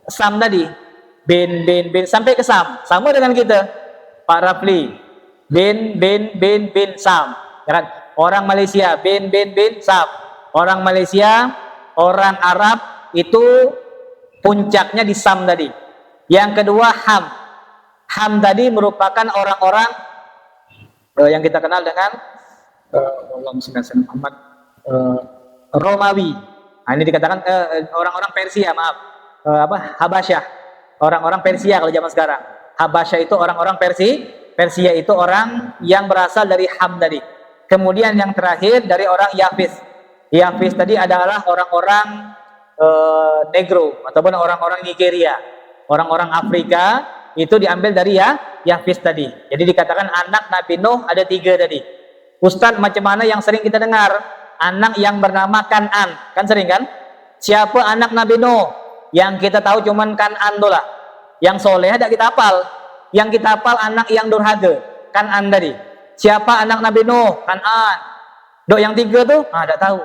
Sam tadi, bin sampai ke Sam, sama dengan kita Pak Rafli, bin Sam, ya kan? Orang Malaysia bin Sam, orang Malaysia, orang Arab itu puncaknya di Sam tadi. Yang kedua Ham tadi merupakan orang-orang yang kita kenal dengan Muhammad Romawi. Nah, ini dikatakan orang-orang Persia, Habasyah. Orang-orang Persia kalau zaman sekarang. Habasyah itu orang-orang Persia itu orang yang berasal dari Ham tadi. Kemudian yang terakhir dari orang Yafis. Yafis tadi adalah orang-orang Negro ataupun orang-orang Nigeria. Orang-orang Afrika itu diambil dari Yafis tadi. Jadi dikatakan anak Nabi Nuh ada 3 tadi. Ustadz, macam mana yang sering kita dengar? Anak yang bernama Kan'an, kan sering kan? Siapa anak Nabi Nuh? Yang kita tahu cuman Kan'an itulah. Yang soleh tidak kita hafal. Yang kita hafal anak yang durhaka, Kan'an tadi. Siapa anak Nabi Nuh? Kan'an. Dok yang 3 tuh? Tidak tahu.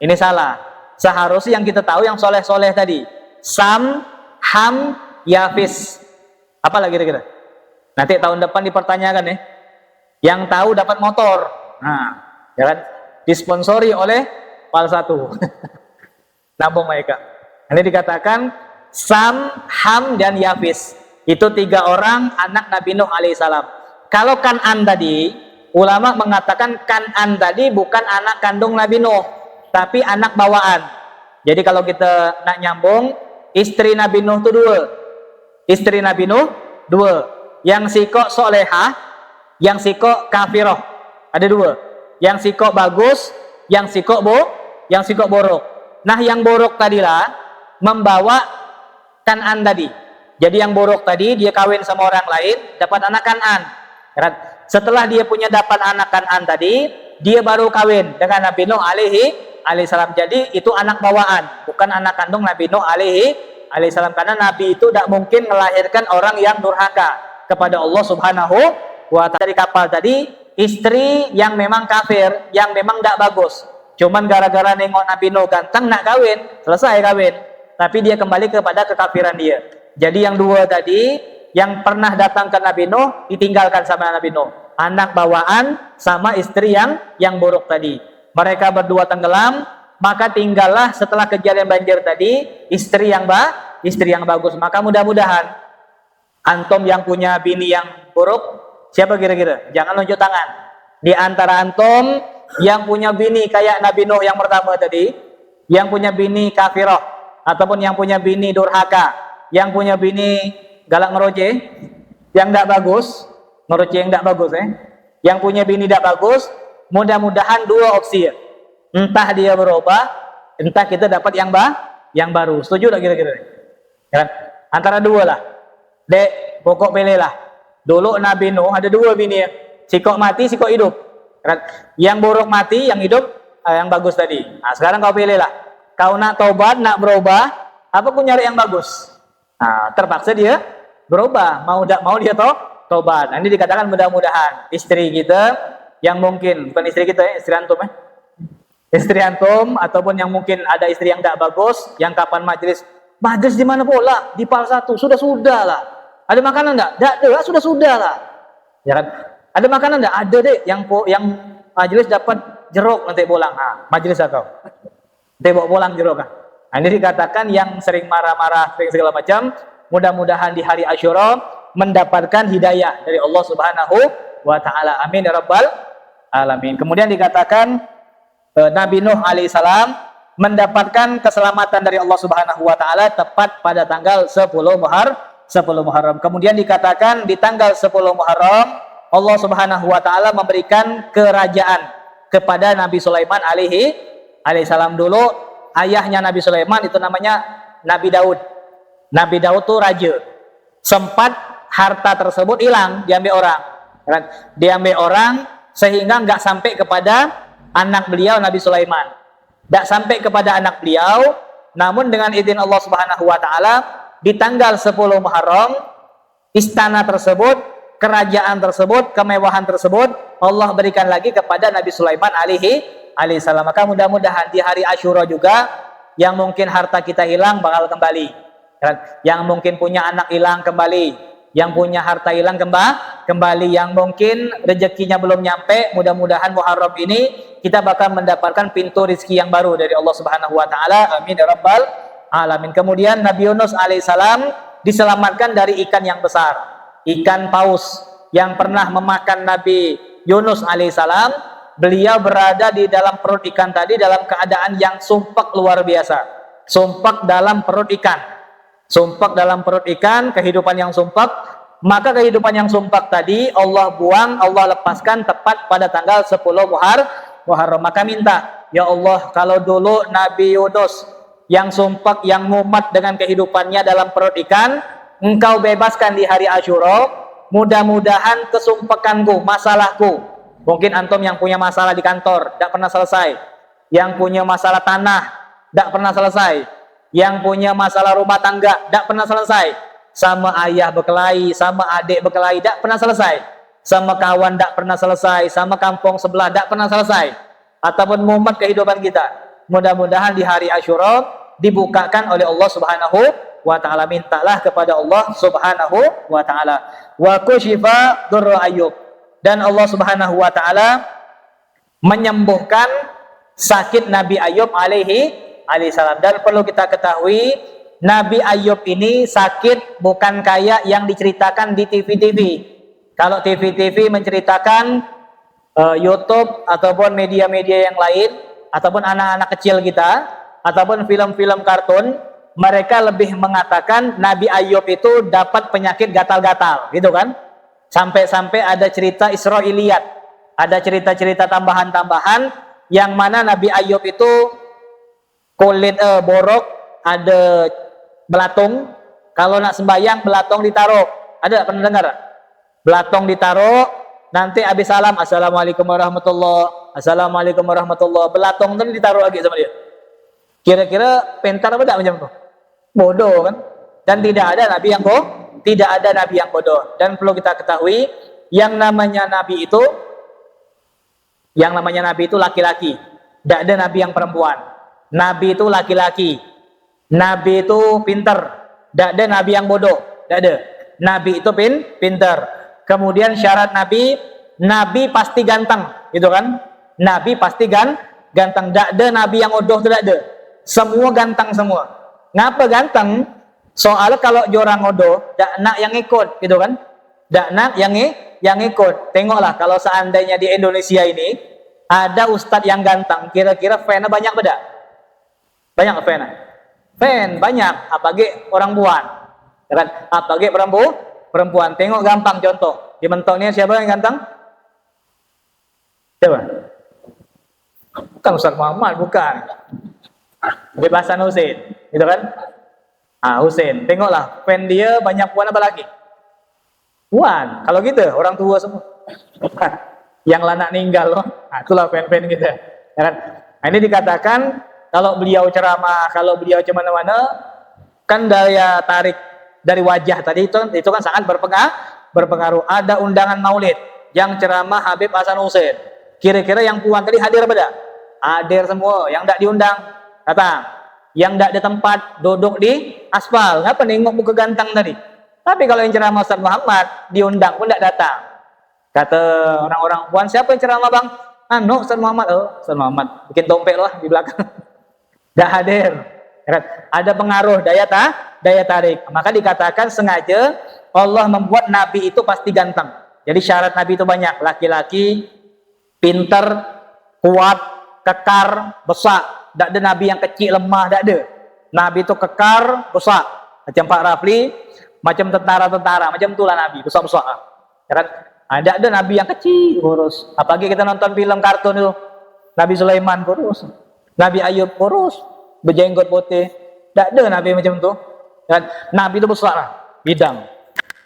Ini salah. Seharusnya yang kita tahu yang soleh-soleh tadi. Sam, Ham, Yafis. Apa lagi kira-kira? Nanti tahun depan dipertanyakan ya. Yang tahu dapat motor. Nah, ya kan? Disponsori oleh Pal 1. Nambung mereka. Ini dikatakan Sam, Ham, dan Yafis. Itu 3 orang anak Nabi Nuh alaihissalam. Kalau Kan'an tadi, ulama mengatakan Kan'an tadi bukan anak kandung Nabi Nuh, tapi anak bawaan. Jadi kalau kita nak nyambung, istri Nabi Nuh itu 2. Istri Nabi Nuh 2. Yang sikok solehah, yang sikok kafirah. Ada 2. Yang sikok bagus, yang sikok borok. Nah, yang borok tadilah membawa Kan'an tadi. Jadi yang borok tadi dia kawin sama orang lain, dapat anak Kan'an. Setelah dia punya dapat anak Kan'an tadi, dia baru kawin dengan Nabi Nuh alaihissalam. Jadi itu anak bawaan, bukan anak kandung Nabi Nuh alaihissalam. Karena Nabi itu tidak mungkin melahirkan orang yang durhaka kepada Allah Subhanahu wa ta'ala. Dari kapal tadi, istri yang memang kafir, yang memang tidak bagus. Cuman gara-gara nengok Nabi Nuh ganteng nak kawin, selesai kawin. Tapi dia kembali kepada kekafiran dia. Jadi yang 2 tadi, yang pernah datang ke Nabi Nuh, ditinggalkan sama Nabi Nuh. Anak bawaan sama istri yang buruk tadi. Mereka berdua tenggelam, maka tinggallah setelah kejadian banjir tadi, istri yang bagus. Maka mudah-mudahan antum yang punya bini yang buruk, siapa kira-kira? Jangan nunjuk tangan. Di antara antum yang punya bini kayak Nabi Nuh yang pertama tadi, yang punya bini kafirah, ataupun yang punya bini durhaka, yang punya bini galak ngeroce, yang tidak bagus, ngeroce yang tidak bagus, yang punya bini tidak bagus, mudah-mudahan 2 opsi ya. Entah dia berubah, entah kita dapat yang baru. Setuju tak kira-kira? Ya, antara 2 lah. Dek, pokok pilih lah. Dulu Nabi Nuh ada 2 bini ya. Sikok mati, sikok hidup. Yang buruk mati, yang hidup yang bagus tadi. Nah, sekarang kau pilih lah. Kau nak taubat, nak berubah, apa pun nyari yang bagus. Nah, terpaksa dia berubah. Mau tidak mau dia taubat. Nah, ini dikatakan mudah-mudahan istri kita yang mungkin, bukan istri kita ya, istri antum istri antum, ataupun yang mungkin ada istri yang tidak bagus, yang kapan majelis di mana pula? Di PAL 1, sudah lah. Ada makanan enggak? Tidak, sudah lah. Ya kan? Ada makanan enggak? Ada deh, yang majelis dapat jeruk nanti pulang. Nah, majelis kau. Nanti bawa pulang jeruk kan. Nah, ini dikatakan yang sering marah-marah, sering segala macam, mudah-mudahan di hari Asyura mendapatkan hidayah dari Allah Subhanahu wa ta'ala. Amin ya rabbal alamin. Kemudian dikatakan Nabi Nuh alaihissalam mendapatkan keselamatan dari Allah Subhanahu wa ta'ala tepat pada tanggal 10 Muharram. Kemudian dikatakan di tanggal 10 Muharram Allah Subhanahu wa ta'ala memberikan kerajaan kepada Nabi Sulaiman alaihissalam. Dulu ayahnya Nabi Sulaiman itu namanya Nabi Daud. Nabi Daud itu raja. Sempat harta tersebut hilang, diambil orang. Diambil orang sehingga nggak sampai kepada anak beliau Nabi Sulaiman. Tidak sampai kepada anak beliau, namun dengan izin Allah Subhanahu wa ta'ala di tanggal 10 Muharram istana tersebut, kerajaan tersebut, kemewahan tersebut Allah berikan lagi kepada Nabi Sulaiman alaihissalam. Maka mudah-mudahan di hari Asyura juga yang mungkin harta kita hilang bakal kembali, yang mungkin punya anak hilang kembali, yang punya harta hilang kembali, yang mungkin rezekinya belum nyampe, mudah-mudahan Muharram ini kita bakal mendapatkan pintu rezeki yang baru dari Allah Subhanahu wa ta'ala. Amin ya rabbal alamin. Kemudian Nabi Yunus alaihissalam diselamatkan dari ikan yang besar, ikan paus yang pernah memakan Nabi Yunus alaihissalam. Beliau berada di dalam perut ikan tadi dalam keadaan yang sumpek luar biasa. Sumpek dalam perut ikan. Sumpek dalam perut ikan, kehidupan yang sumpek. Maka kehidupan yang sumpek tadi Allah buang, Allah lepaskan tepat pada tanggal 10 Muharram. Maka minta, ya Allah, kalau dulu Nabi Yunus yang sumpek, yang mumet dengan kehidupannya dalam perut ikan, Engkau bebaskan di hari Asyura, mudah-mudahan kesumpekanku, masalahku, mungkin antum yang punya masalah di kantor tidak pernah selesai, yang punya masalah tanah tidak pernah selesai, yang punya masalah rumah tangga tidak pernah selesai, sama ayah berkelahi, sama adik berkelahi tidak pernah selesai, sama kawan tidak pernah selesai, sama kampung sebelah tidak pernah selesai, ataupun mumet kehidupan kita, mudah-mudahan di hari Asyura dibukakan oleh Allah Subhanahu wa ta'ala. Mintalah kepada Allah Subhanahu wa ta'ala. Wa kushifa durra Ayyub, dan Allah Subhanahu wa ta'ala menyembuhkan sakit Nabi Ayub alaihissalam. Dan perlu kita ketahui, Nabi Ayub ini sakit bukan kayak yang diceritakan di TV-TV. Kalau TV-TV menceritakan YouTube ataupun media-media yang lain, ataupun anak-anak kecil kita, ataupun film-film kartun, mereka lebih mengatakan Nabi Ayub itu dapat penyakit gatal-gatal, gitu kan? Sampai-sampai ada cerita Israiliyat, ada cerita-cerita tambahan-tambahan, yang mana Nabi Ayub itu kulit borok, ada belatung. Kalau nak sembahyang, belatung ditaruh. Ada pernah dengar? Belatung ditaruh, nanti habis salam, assalamualaikum warahmatullah, assalamualaikum warahmatullah, belatung itu ditaruh lagi sama dia. Kira-kira pintar apa tidak macam itu? Bodoh kan? Dan tidak ada nabi yang tidak ada nabi yang bodoh. Dan perlu kita ketahui, yang namanya nabi itu laki-laki. Tidak ada nabi yang perempuan. Nabi itu laki-laki. Nabi itu pintar. Tidak ada nabi yang bodoh. Tidak ada. Nabi itu pintar. Kemudian syarat nabi pasti ganteng, gitu kan? Nabi pasti ganteng. Tidak ada nabi yang bodoh, tidak ada. Semua ganteng semua. Ngapa ganteng? Soalnya kalau orang bodoh, tidak nak yang ikut, gitu kan? Tidak nak yang ikut. Tengoklah kalau seandainya di Indonesia ini ada ustadz yang ganteng, kira-kira fan banyak beda? Banyak fan? Fan banyak, apalagi orang buan, ya kan? Apalagi perempuan. Tengok gampang contoh. Di Mentong ini siapa yang ganteng? Siapa? Bukan Ustaz Muhammad, bukan. Habib Hasan Hussein, gitu kan? Hussein. Tengoklah, fan dia banyak puan apa lagi? Puan. Kalau gitu, orang tua semua. Yang lanak ninggal loh. Itulah fan-fan kita. Ya kan? Ini dikatakan kalau beliau ceramah, kalau beliau kemana-mana, kan daya tarik dari wajah tadi itu kan sangat berpengaruh. Ada undangan maulid yang ceramah Habib Hasan Hussein. Kira-kira yang puan tadi hadir apa tidak? Hadir semua. Yang tidak diundang datang. Yang tidak ada tempat duduk di aspal. Ngapa nengok muka ganteng tadi? Tapi kalau yang ceramah Ustaz Muhammad diundang pun tidak datang. Kata orang-orang puan, siapa yang ceramah bang? Ustaz Muhammad. Ustaz Muhammad bikin dompet loh di belakang. Tidak hadir. Ada pengaruh daya tarik. Maka dikatakan sengaja Allah membuat Nabi itu pasti ganteng. Jadi syarat Nabi itu banyak. Laki-laki, pinter, kuat, kekar, besar. Tidak ada Nabi yang kecil, lemah. Tidak ada. Nabi itu kekar, besar. Macam Pak Rafli, macam tentara-tentara. Macam itulah Nabi, besar-besar. Tidak ada Nabi yang kecil, kurus. Apalagi kita nonton film kartun itu. Nabi Sulaiman kurus. Nabi Ayub kurus. Berjenggot putih. Tidak ada Nabi macam itu. Nabi itu besar bidang.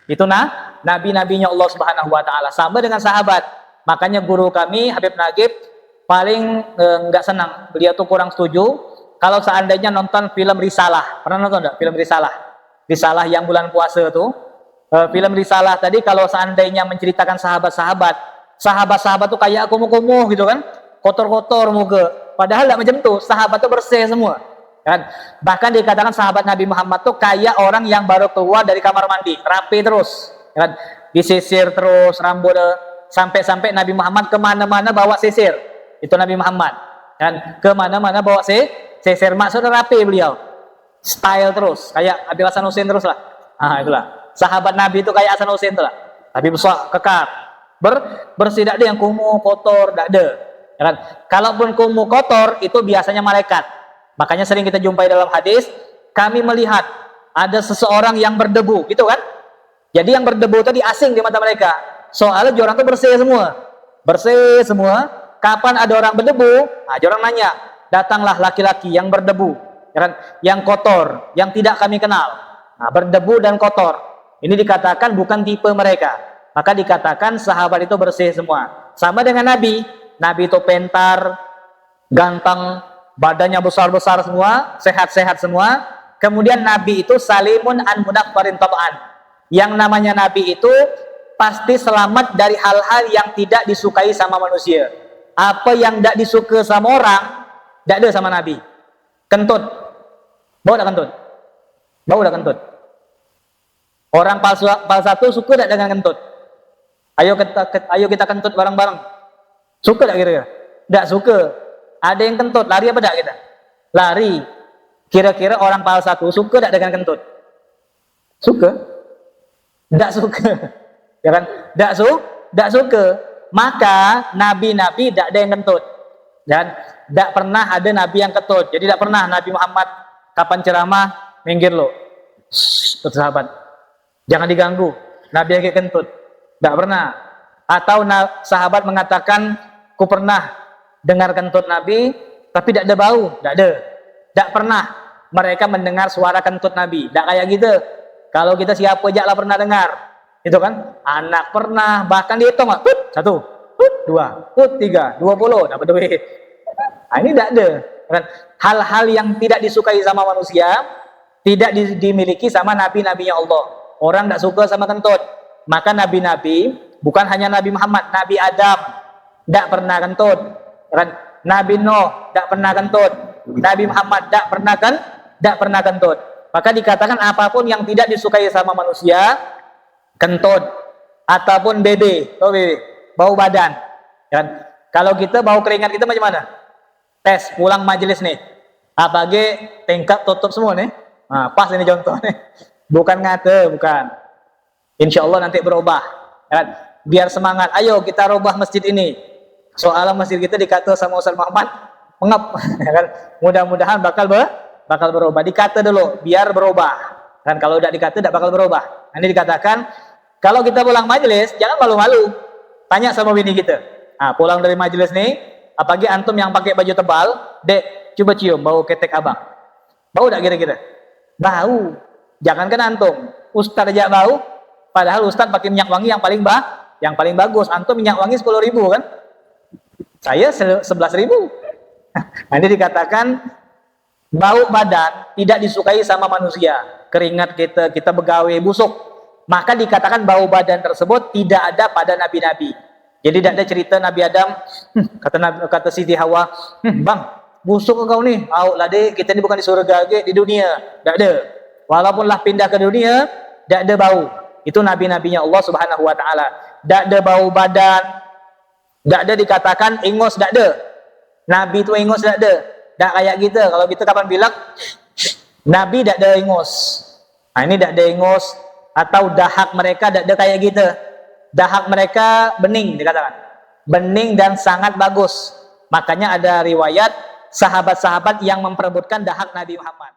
Itu nabi-nabinya Allah Subhanahu wa taala. Sama dengan sahabat. Makanya guru kami Habib Nagib paling enggak senang. Beliau tuh kurang setuju kalau seandainya nonton film Risalah. Pernah nonton enggak film Risalah? Risalah yang bulan puasa tuh. Film Risalah tadi kalau seandainya menceritakan sahabat-sahabat tuh kayak kumuh-kumuh gitu kan. Kotor-kotor muka. Padahal enggak macam tuh. Sahabat tuh bersih semua. Kan? Bahkan dikatakan sahabat Nabi Muhammad tuh kayak orang yang baru keluar dari kamar mandi, rapi terus, kan? Disisir terus rambutnya, sampai-sampai Nabi Muhammad kemana-mana bawa sisir, itu Nabi Muhammad, kan? Kemana-mana bawa sisir, maksudnya rapi beliau, style terus, kayak Habib Hasan Hussein terus lah, itulah, sahabat Nabi itu kayak Hasan Hussein tuh lah, tapi besar, kekar, bersih, tidak ada yang kumuh, kotor, tidak ada, kan? Kalaupun kumuh kotor itu biasanya malaikat. Makanya sering kita jumpai dalam hadis, kami melihat ada seseorang yang berdebu, gitu kan? Jadi yang berdebu tadi asing di mata mereka. Soalnya orang itu bersih semua. Kapan ada orang berdebu? Orang nanya, datanglah laki-laki yang berdebu, yang kotor, yang tidak kami kenal. Berdebu dan kotor. Ini dikatakan bukan tipe mereka. Maka dikatakan sahabat itu bersih semua. Sama dengan Nabi. Nabi itu pintar, ganteng, badannya besar-besar semua, sehat-sehat semua. Kemudian Nabi itu salimun an munaffarin tab'an. Yang namanya Nabi itu pasti selamat dari hal-hal yang tidak disukai sama manusia. Apa yang tidak disuka sama orang, tidak ada sama Nabi. Kentut. Bau tak kentut? Bau tak kentut? Orang palsatu suka tak dengan kentut? Ayo kita kentut bareng-bareng. Suka tak kira-kira? Tidak suka. Ada yang kentut, lari apa tak kita? lari. Kira-kira orang pal 1 suka tidak dengan kentut? Suka? Tidak suka. Ya kan? Tidak suka. Maka nabi-nabi tidak ada yang kentut. Dan tidak pernah ada nabi yang kentut. Jadi tidak pernah Nabi Muhammad kapan ceramah minggir lo. Sahabat, jangan diganggu. Nabi yang kentut. Tidak pernah. Atau sahabat mengatakan, ku pernah dengar kentut Nabi, tapi tidak ada bau. Tidak ada. Tidak pernah mereka mendengar suara kentut Nabi. Tidak kayak gitu. Kalau kita siapa aja lah pernah dengar. Itu kan? Anak pernah. Bahkan dihitung. 1, 2, 3, 20. Dapat duit. Nah, ini tidak ada. Hal-hal yang tidak disukai sama manusia, tidak dimiliki sama nabi-nabinya Allah. Orang tidak suka sama kentut. Maka nabi-nabi, bukan hanya Nabi Muhammad, Nabi Adam tidak pernah kentut. Nabi Nuh tidak pernah kentut. Nabi Muhammad tidak pernah kentut. Maka dikatakan apapun yang tidak disukai sama manusia, kentut ataupun bau badan. Kalau kita bau keringat kita macam mana? Tes pulang majelis nih. Apalagi tingkap tutup semua nih. Nah, pas ini contoh nih. Bukan ngata, bukan. Insya Allah nanti berubah. Biar semangat. Ayo kita rubah masjid ini. Soalnya masjid kita dikata sama Ustaz Muhammad, mengep. Mudah-mudahan bakal berubah. Dikata dulu, biar berubah. Dan kalau tidak dikata, tidak bakal berubah. Nanti dikatakan, kalau kita pulang majelis, jangan malu-malu. Tanya sama bini kita. Nah, pulang dari majelis nih, apalagi antum yang pakai baju tebal, dek, coba cium bau ketek abang. Bau tidak kira-kira? Bau. Jangankan antum, ustaz aja bau. Padahal ustaz pakai minyak wangi yang paling bagus. Antum minyak wangi 10.000 kan? Saya 11.000. Nanti dikatakan bau badan tidak disukai sama manusia. Keringat kita begawe busuk. Maka dikatakan bau badan tersebut tidak ada pada nabi-nabi. Jadi tidak ada cerita Nabi Adam, kata Siti Hawa, bang, busuk engkau nih. Lah deh, kita ini bukan di surga, di dunia. Tidak ada. Walaupun lah pindah ke dunia, tidak ada bau. Itu nabi-nabinya Allah Subhanahu wa taala. Tidak ada bau badan. Tidak ada dikatakan ingus, tidak ada. Nabi itu ingus, tidak ada. Tidak kayak gitu. Kalau kita kapan bilang Nabi tidak ada ingus. Nah, ini tidak ada ingus. Atau dahak mereka tidak ada kayak gitu. Dahak mereka bening dikatakan. Bening dan sangat bagus. Makanya ada riwayat sahabat-sahabat yang memperebutkan dahak Nabi Muhammad.